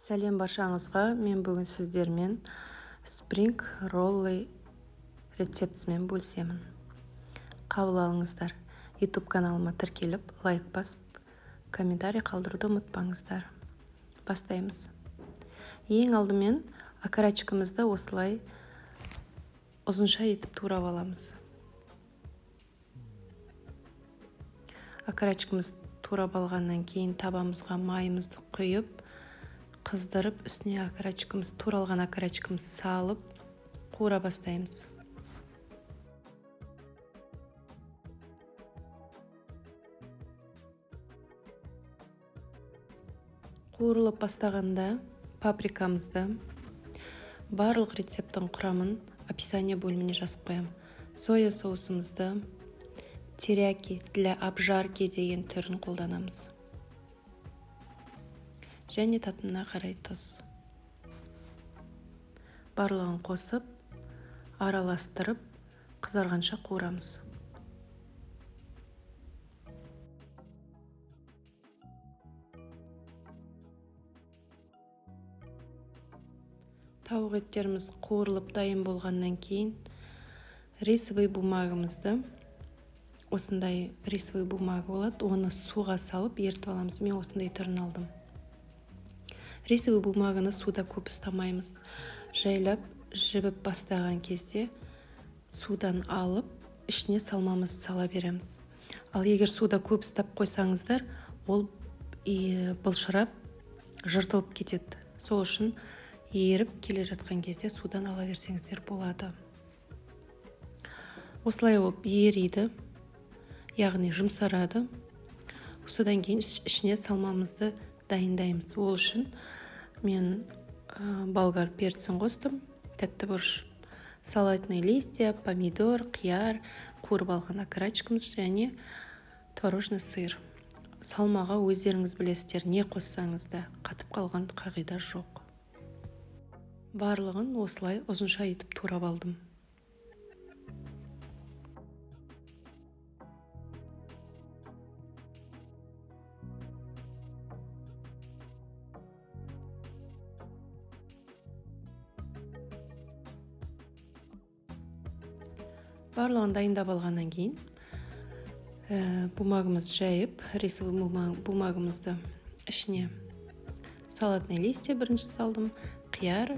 Сәлем баршаңызға, мен бүгін сіздермен спринг роллы рецептісімен бөлісемін. Қабыл алыңыздар. YouTube каналыма тіркеліп, лайк басып, комментарий қалдыруды ұмытпаңыздар. Бастаймыз. Ең алдымен окорочкамызды осылай ұзынша етіп турап аламыз. Окорочкамыз турап алғаннан кейін табамызға майымызды құйып, қыздырып, үстіне окорочкамыз, туралған окорочкамыз салып, қуыра бастаймыз. Қуырылып бастағанда паприкамызды, барлық рецептің құрамын описание бөліміне жазып қоямын. Соя соусымызды, терияки для обжарки деген түрін қолданамыз. Және татымына қарай тұз. Барлығын қосып, араластырып, қызарғанша қуырамыз. Тауық еттеріміз қуырылып дайын болғаннан кейін рисовый бумагамызды, осындай рисовый бумага болады, оны суға салып ертіп аламыз. Мен осындай түрін алдым. Рисовый бумаганы суда көп ұстамаймыз. Жайлап жібіп бастаған кезде судан алып, ішіне салмамызды сала береміз. Ал егер суда көп ұстап қойсаңыздар, ол былшырап, жыртылып кетеді. Сол үшін еріп келе жатқан кезде судан ала берсеңіздер болады. Осылай болып ериді, яғни жұмсарады. Содан кейін ішіне салмамызды дайындаймыз. Ол үшін мен болгар перцін қостым, тәтті бұрыш, салатный листья, помидор, қияр, қуырып алған окорочкамыз және творожный сыр. Салмаға өздеріңіз білесіздер, не қоссаңыз да қатып қалған қағида жоқ. Барлығын осылай ұзынша етіп турап алдым. Барлығын дайындап алғаннан кейін бумагамызды жайып, рисовый бумагамызды ішіне салатный листья бірінші салдым, қияр,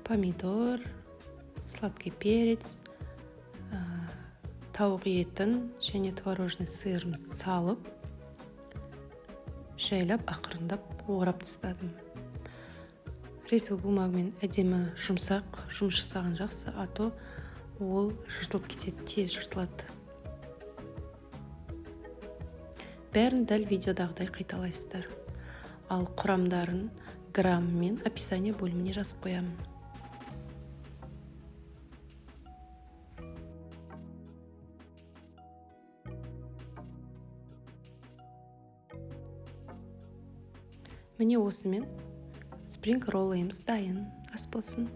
помидор, сладкий перец, тауық етін және творожный сырымызды салып, жайлап ақырындап орап тастадым. Рисовый бумагамен әдемі жұмсақ жұмыс жасаған жақсы, а то ол жыртылып кетеді, тез жыртылады. Бәрін дәл видеодағыдай қайталайсыздар. Ал құрамдарын граммен описание бөліміне жазып қоямын. Міне осымен спринг роллымыз дайын. Ас болсын.